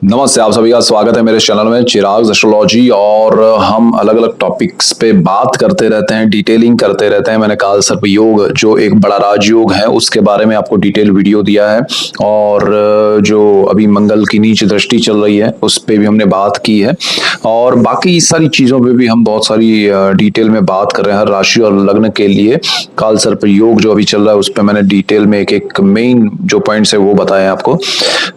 नमस्ते, आप सभी का स्वागत है मेरे चैनल में चिराग एस्ट्रोलॉजी। और हम अलग अलग टॉपिक्स पे बात करते रहते हैं, डिटेलिंग करते रहते हैं। मैंने काल सर्प योग जो एक बड़ा राजयोग है उसके बारे में आपको डिटेल वीडियो दिया है, और जो अभी मंगल की नीच दृष्टि चल रही है उस पे भी हमने बात की है, और बाकी सारी चीज़ों पे भी हम बहुत सारी डिटेल में बात कर रहे हैं। हर राशि और लग्न के लिए काल सर्प योग जो अभी चल रहा है उस पर मैंने डिटेल में एक एक मेन जो पॉइंट्स है वो बताए आपको।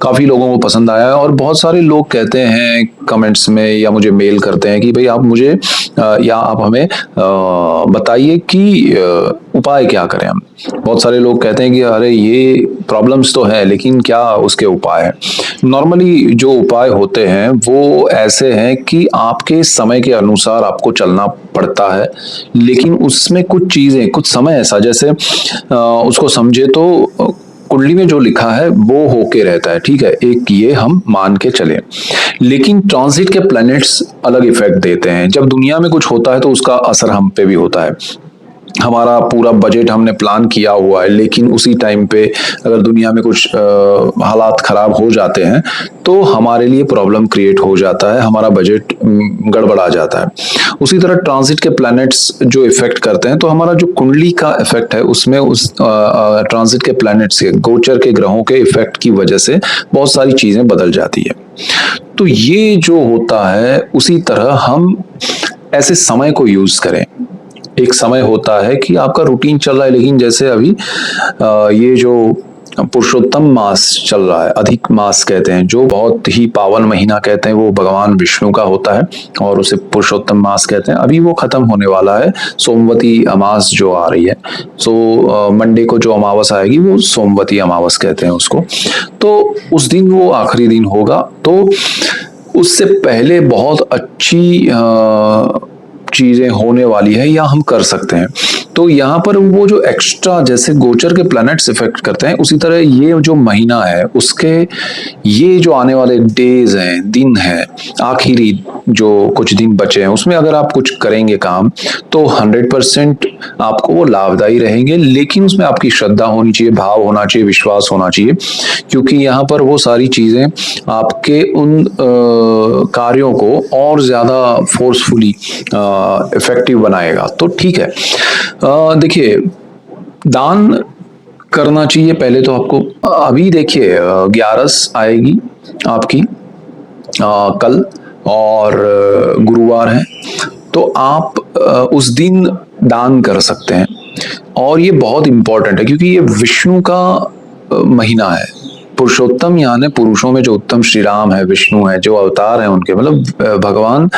काफ़ी लोगों को पसंद आया है, और बहुत सारे लोग कहते हैं कमेंट्स में या मुझे मेल करते हैं कि भाई आप मुझे या आप हमें बताइए कि उपाय क्या करें हम। बहुत सारे लोग कहते हैं कि अरे ये प्रॉब्लम्स तो है लेकिन क्या उसके उपाय हैं। नॉर्मली जो उपाय होते हैं वो ऐसे हैं कि आपके समय के अनुसार आपको चलना पड़ता है, लेकिन उसमें कुछ चीज़ें कुछ समय ऐसा जैसे उसको समझे तो कुंडली में जो लिखा है वो होके रहता है, ठीक है, एक ये हम मान के चले। लेकिन ट्रांजिट के प्लैनेट्स अलग इफेक्ट देते हैं। जब दुनिया में कुछ होता है तो उसका असर हम पे भी होता है। हमारा पूरा बजट हमने प्लान किया हुआ है, लेकिन उसी टाइम पे अगर दुनिया में कुछ हालात खराब हो जाते हैं तो हमारे लिए प्रॉब्लम क्रिएट हो जाता है, हमारा बजट गड़बड़ा जाता है। उसी तरह ट्रांजिट के प्लैनेट्स जो इफेक्ट करते हैं, तो हमारा जो कुंडली का इफेक्ट है उसमें उस ट्रांजिट के प्लैनेट्स के गोचर के ग्रहों के इफेक्ट की वजह से बहुत सारी चीजें बदल जाती है। तो ये जो होता है उसी तरह हम ऐसे समय को यूज करें। एक समय होता है कि आपका रूटीन चल रहा है, लेकिन जैसे अभी ये जो पुरुषोत्तम मास चल रहा है, अधिक मास कहते हैं, जो बहुत ही पावन महीना कहते हैं, वो भगवान विष्णु का होता है और उसे पुरुषोत्तम मास कहते हैं। अभी वो खत्म होने वाला है। सोमवती अमास जो आ रही है, सो मंडे को जो अमावस आएगी वो सोमवती अमावस कहते हैं उसको। तो उस दिन वो आखिरी दिन होगा। तो उससे पहले बहुत अच्छी चीजें होने वाली है या हम कर सकते हैं। तो यहाँ पर वो जो एक्स्ट्रा जैसे गोचर के प्लैनेट्स इफेक्ट करते हैं, उसी तरह ये जो महीना है उसके ये जो आने वाले डेज हैं, दिन है, आखिरी जो कुछ दिन बचे हैं, उसमें अगर आप कुछ करेंगे काम तो 100% आपको वो लाभदायी रहेंगे। लेकिन उसमें आपकी श्रद्धा होनी चाहिए, भाव होना चाहिए, विश्वास होना चाहिए, क्योंकि यहाँ पर वो सारी चीजें आपके उन कार्यों को और ज्यादा फोर्सफुली इफेक्टिव बनाएगा। तो ठीक है, देखिए, दान करना चाहिए पहले तो आपको। अभी देखिए, 11 आएगी आपकी कल, और गुरुवार है, तो आप उस दिन दान कर सकते हैं। और ये बहुत इंपॉर्टेंट है क्योंकि ये विष्णु का महीना है। पुरुषोत्तम यानी पुरुषों में जो उत्तम श्री राम है, विष्णु है, जो अवतार है उनके, मतलब भगवान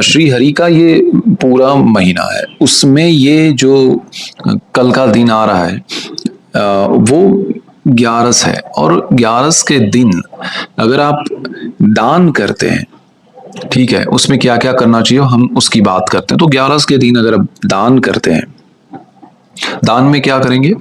श्री हरि का ये पूरा महीना है। उसमें ये जो कल का दिन आ रहा है वो 11 है, और 11 के दिन अगर आप दान करते हैं, ठीक है, उसमें क्या क्या करना चाहिए हम उसकी बात करते हैं। तो 11 के दिन अगर आप दान करते हैं, दान में क्या करेंगे,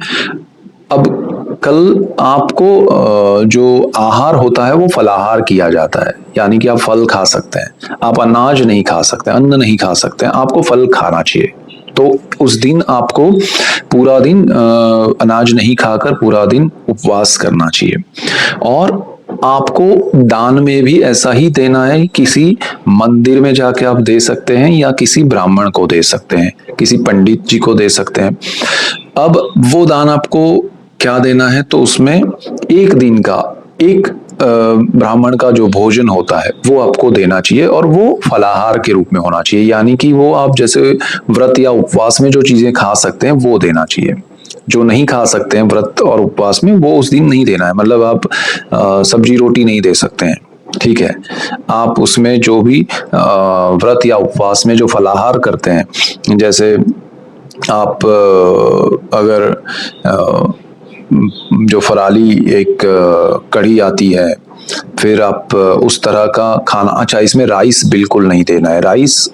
अब कल आपको जो आहार होता है वो फलाहार किया जाता है, यानी कि आप फल खा सकते हैं, आप अनाज नहीं खा सकते, अन्न नहीं खा सकते, आपको फल खाना चाहिए। तो उस दिन आपको पूरा दिन अनाज नहीं खाकर पूरा दिन उपवास करना चाहिए। और आपको दान में भी ऐसा ही देना है, किसी मंदिर में जाके आप दे सकते हैं या किसी ब्राह्मण को दे सकते हैं, किसी पंडित जी को दे सकते हैं। अब वो दान आपको क्या देना है, तो उसमें एक दिन का एक ब्राह्मण का जो भोजन होता है वो आपको देना चाहिए, और वो फलाहार के रूप में होना चाहिए, यानी कि वो आप जैसे व्रत या उपवास में जो चीजें खा सकते हैं वो देना चाहिए। जो नहीं खा सकते हैं व्रत और उपवास में, वो उस दिन नहीं देना है। मतलब आप सब्जी रोटी नहीं दे सकते हैं, ठीक है। आप उसमें जो भी व्रत या उपवास में जो फलाहार करते हैं, जैसे आप अगर जो फराली एक कढ़ी आती है, फिर आप उस तरह का खाना, अच्छा, इसमें राइस बिल्कुल नहीं देना है। राइस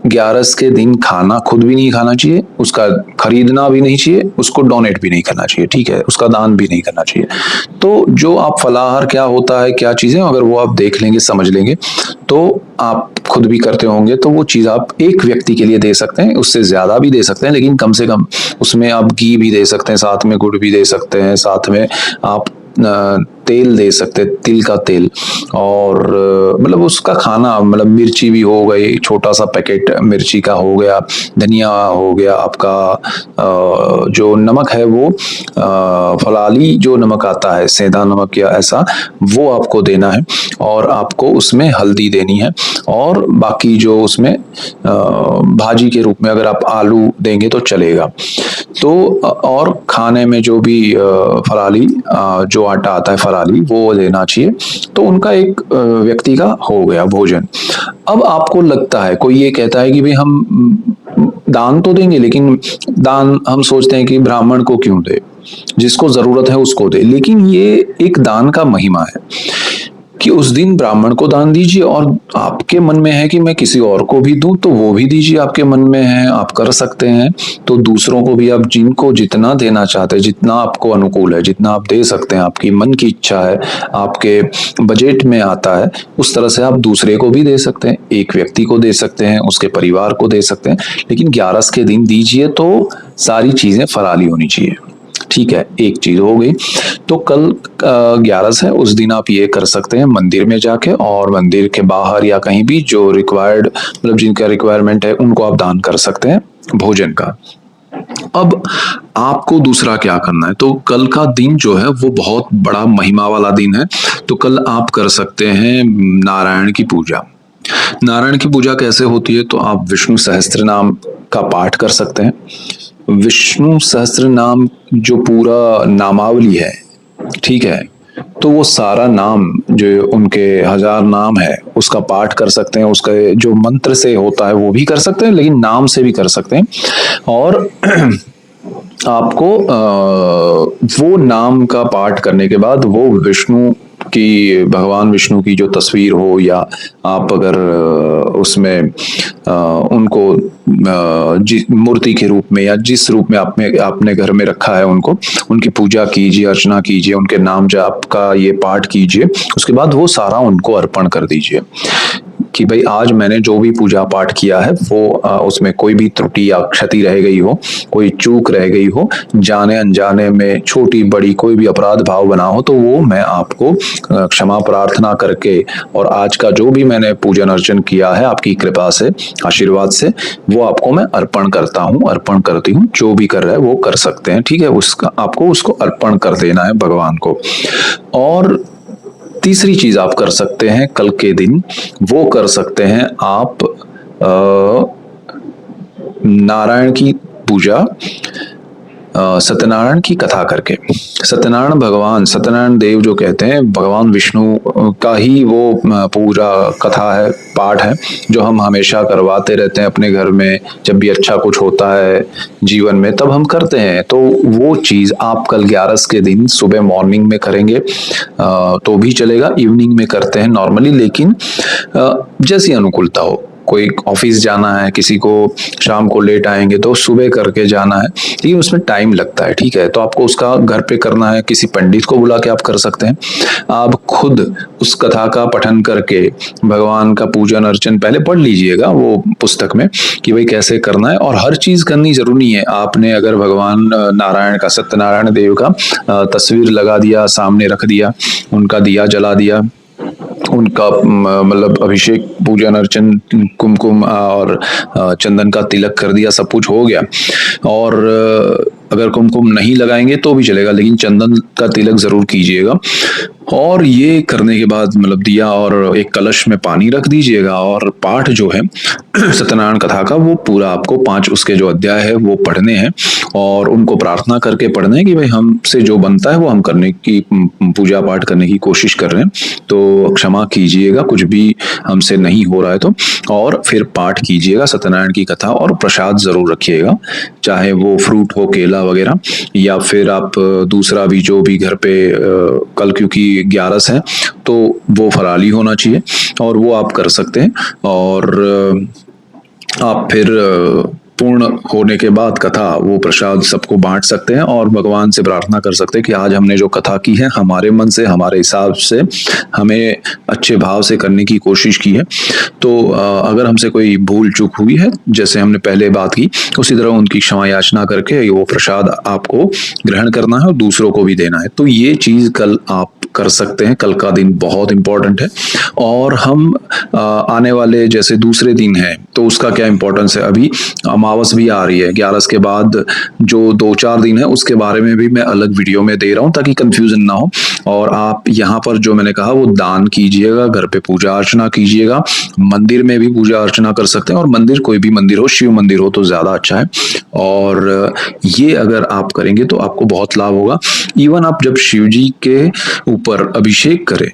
11 के दिन खाना खुद भी नहीं खाना चाहिए, उसका खरीदना भी नहीं चाहिए, उसको डोनेट भी नहीं करना चाहिए, ठीक है, उसका दान भी नहीं करना चाहिए। तो जो आप फलाहार क्या होता है, क्या चीजें, अगर वो आप देख लेंगे, समझ लेंगे, तो आप खुद भी करते होंगे, तो वो चीज आप एक व्यक्ति के लिए दे सकते हैं, उससे ज्यादा भी दे सकते हैं, लेकिन कम से कम उसमें आप घी भी दे सकते हैं, साथ में गुड़ भी दे सकते हैं, साथ में आप तेल दे सकते हैं, तिल का तेल। और मतलब उसका खाना, मतलब मिर्ची भी हो गई, छोटा सा पैकेट मिर्ची का हो गया, धनिया हो गया आपका, जो नमक है वो फलाली जो नमक आता है, सेंधा नमक या ऐसा, वो आपको देना है। और आपको उसमें हल्दी देनी है। और बाकी जो उसमें भाजी के रूप में अगर आप आलू देंगे तो चलेगा। तो और खाने में जो भी फराली जो आटा आता है फराली, वो देना चाहिए। तो उनका एक व्यक्ति का हो गया भोजन। अब आपको लगता है, कोई ये कहता है कि भाई हम दान तो देंगे, लेकिन दान हम सोचते हैं कि ब्राह्मण को क्यों दे, जिसको जरूरत है उसको दे। लेकिन ये एक दान का महिमा है कि उस दिन ब्राह्मण को दान दीजिए, और आपके मन में है कि मैं किसी और को भी दूं तो वो भी दीजिए, आपके मन में है, आप कर सकते हैं। तो दूसरों को भी आप जिनको जितना देना चाहते हैं, जितना आपको अनुकूल है, जितना आप दे सकते हैं, आपकी मन की इच्छा है, आपके बजट में आता है, उस तरह से आप दूसरे को भी दे सकते हैं। एक व्यक्ति को दे सकते हैं, उसके परिवार को दे सकते हैं, लेकिन 11 के दिन दीजिए तो सारी चीजें फराली होनी चाहिए। ठीक है, एक चीज हो गई। तो कल 11 है, उस दिन आप ये कर सकते हैं मंदिर में जाके, और मंदिर के बाहर या कहीं भी जो रिक्वायर्ड, मतलब जिनका रिक्वायरमेंट है, उनको आप दान कर सकते हैं भोजन का। अब आपको दूसरा क्या करना है, तो कल का दिन जो है वो बहुत बड़ा महिमा वाला दिन है। तो कल आप कर सकते हैं नारायण की पूजा। नारायण की पूजा कैसे होती है, तो आप विष्णु सहस्त्र नाम का पाठ कर सकते हैं। विष्णु सहस्त्र नाम जो पूरा नामावली है, ठीक है, तो वो सारा नाम जो उनके 1000 नाम है उसका पाठ कर सकते हैं। उसका जो मंत्र से होता है वो भी कर सकते हैं, लेकिन नाम से भी कर सकते हैं। और आपको वो नाम का पाठ करने के बाद वो विष्णु की, भगवान विष्णु की जो तस्वीर हो, या आप अगर उसमें उनको मूर्ति के रूप में या जिस रूप में आपने घर में रखा है, उनको, उनकी पूजा कीजिए, अर्चना कीजिए, उनके नाम जाप का ये पाठ कीजिए। उसके बाद वो सारा उनको अर्पण कर दीजिए कि भाई आज मैंने जो भी पूजा पाठ किया है वो उसमें कोई भी त्रुटि या क्षति रह गई हो, कोई चूक रह गई हो, जाने अनजाने में छोटी बड़ी कोई भी अपराध भाव बना हो, तो वो मैं आपको क्षमा प्रार्थना करके, और आज का जो भी मैंने पूजन अर्चन किया है आपकी कृपा से, आशीर्वाद से, वो आपको मैं अर्पण करता हूँ, अर्पण करती हूँ। जो भी कर रहा है वो कर सकते हैं, ठीक है, उसका आपको उसको अर्पण कर देना है भगवान को। और तीसरी चीज आप कर सकते हैं कल के दिन, वो कर सकते हैं आप नारायण की पूजा सत्यनारायण की कथा करके। सत्यनारायण भगवान, सत्यनारायण देव जो कहते हैं, भगवान विष्णु का ही वो पूरा कथा है, पाठ है, जो हम हमेशा करवाते रहते हैं अपने घर में। जब भी अच्छा कुछ होता है जीवन में तब हम करते हैं। तो वो चीज आप कल 11 के दिन सुबह मॉर्निंग में करेंगे तो भी चलेगा, इवनिंग में करते हैं नॉर्मली, लेकिन जैसी अनुकूलता हो। कोई ऑफिस जाना है, किसी को शाम को लेट आएंगे तो सुबह करके जाना है, लेकिन उसमें टाइम लगता है, ठीक है, तो आपको उसका घर पे करना है, किसी पंडित को बुला के आप कर सकते हैं। आप खुद उस कथा का पठन करके भगवान का पूजन अर्चन पहले पढ़ लीजिएगा वो पुस्तक में कि भाई कैसे करना है। और हर चीज करनी जरूरी है। आपने अगर भगवान नारायण का, सत्यनारायण देव का तस्वीर लगा दिया, सामने रख दिया, उनका दिया जला दिया, उनका मतलब अभिषेक पूजन अर्चन कुमकुम और चंदन का तिलक कर दिया, सब कुछ हो गया। और अगर कुमकुम नहीं लगाएंगे तो भी चलेगा, लेकिन चंदन का तिलक जरूर कीजिएगा। और ये करने के बाद मतलब दिया और एक कलश में पानी रख दीजिएगा, और पाठ जो है सत्यनारायण कथा का वो पूरा आपको 5 उसके जो अध्याय है वो पढ़ने हैं, और उनको प्रार्थना करके पढ़ने हैं कि भाई हमसे जो बनता है वो हम करने की, पूजा पाठ करने की कोशिश कर रहे हैं, तो क्षमा कीजिएगा कुछ भी हमसे नहीं हो रहा है तो। और फिर पाठ कीजिएगा सत्यनारायण की कथा, और प्रसाद जरूर रखिएगा, चाहे वो फ्रूट हो, केला वगैरह, या फिर आप दूसरा भी जो भी घर पे कल क्योंकि 11 है तो वो फराली होना चाहिए, और वो आप कर सकते हैं। और आप फिर पूर्ण होने के बाद कथा वो प्रसाद सबको बांट सकते हैं, और भगवान से प्रार्थना कर सकते हैं कि आज हमने जो कथा की है हमारे मन से, हमारे हिसाब से, हमें अच्छे भाव से करने की कोशिश की है। तो अगर हमसे कोई भूल चूक हुई है, जैसे हमने पहले बात की, उसी तरह उनकी क्षमा याचना करके वो प्रसाद आपको ग्रहण करना है और दूसरों को भी देना है। तो ये चीज कल आप कर सकते हैं। कल का दिन बहुत इंपॉर्टेंट है और हम आने वाले जैसे दूसरे दिन है तो उसका क्या इंपॉर्टेंस है। अभी अमावस भी आ रही है, 11 के बाद जो 2-4 दिन है उसके बारे में भी मैं अलग वीडियो में दे रहा हूँ ताकि कंफ्यूजन ना हो। और आप यहाँ पर जो मैंने कहा वो दान कीजिएगा, घर पे पूजा अर्चना कीजिएगा, मंदिर में भी पूजा अर्चना कर सकते हैं और मंदिर कोई भी मंदिर हो, शिव मंदिर हो तो ज्यादा अच्छा है। और ये अगर आप करेंगे तो आपको बहुत लाभ होगा। इवन आप जब शिव जी के ऊपर अभिषेक करें,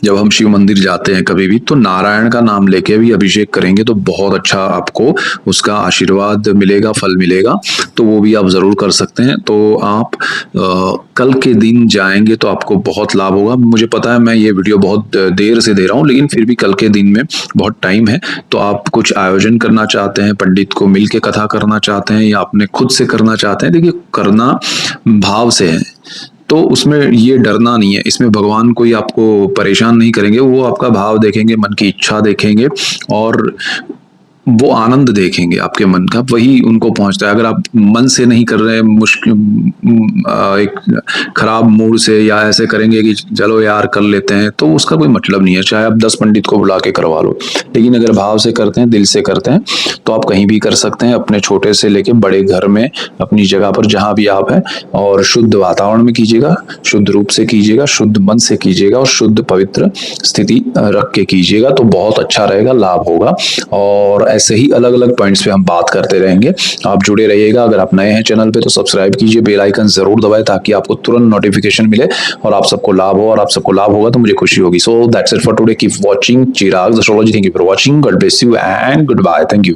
जब हम शिव मंदिर जाते हैं कभी भी तो नारायण का नाम लेके भी अभिषेक करेंगे तो बहुत अच्छा आपको उसका आशीर्वाद मिलेगा, फल मिलेगा। तो वो भी आप जरूर कर सकते हैं। तो आप कल के दिन जाएंगे तो आपको बहुत लाभ होगा। मुझे पता है मैं ये वीडियो बहुत देर से दे रहा हूँ, लेकिन फिर भी कल के दिन में बहुत टाइम है। तो आप कुछ आयोजन करना चाहते हैं, पंडित को मिल के कथा करना चाहते हैं या अपने खुद से करना चाहते हैं, देखिए करना भाव से है तो उसमें ये डरना नहीं है। इसमें भगवान कोई आपको परेशान नहीं करेंगे, वो आपका भाव देखेंगे, मन की इच्छा देखेंगे और वो आनंद देखेंगे आपके मन का, वही उनको पहुंचता है। अगर आप मन से नहीं कर रहे हैं, मुश्किल एक खराब मूड से या ऐसे करेंगे कि चलो यार कर लेते हैं, तो उसका कोई मतलब नहीं है, चाहे आप 10 पंडित को बुला के करवा लो। लेकिन अगर भाव से करते हैं, दिल से करते हैं, तो आप कहीं भी कर सकते हैं, अपने छोटे से लेके बड़े घर में, अपनी जगह पर जहां भी आप हैं। और शुद्ध वातावरण में कीजिएगा, शुद्ध रूप से कीजिएगा, शुद्ध मन से कीजिएगा और शुद्ध पवित्र स्थिति रख के कीजिएगा तो बहुत अच्छा रहेगा, लाभ होगा। और ऐसे ही अलग अलग पॉइंट्स पे हम बात करते रहेंगे। आप जुड़े रहिएगा। अगर आप नए हैं चैनल पे तो सब्सक्राइब कीजिए, बेल आइकन जरूर दबाएं ताकि आपको तुरंत नोटिफिकेशन मिले और आप सबको लाभ हो। और आप सबको लाभ होगा तो मुझे खुशी होगी। So that's it for today. Keep watching Chirag astrology. Thank you for watching. God bless you and goodbye. Thank you.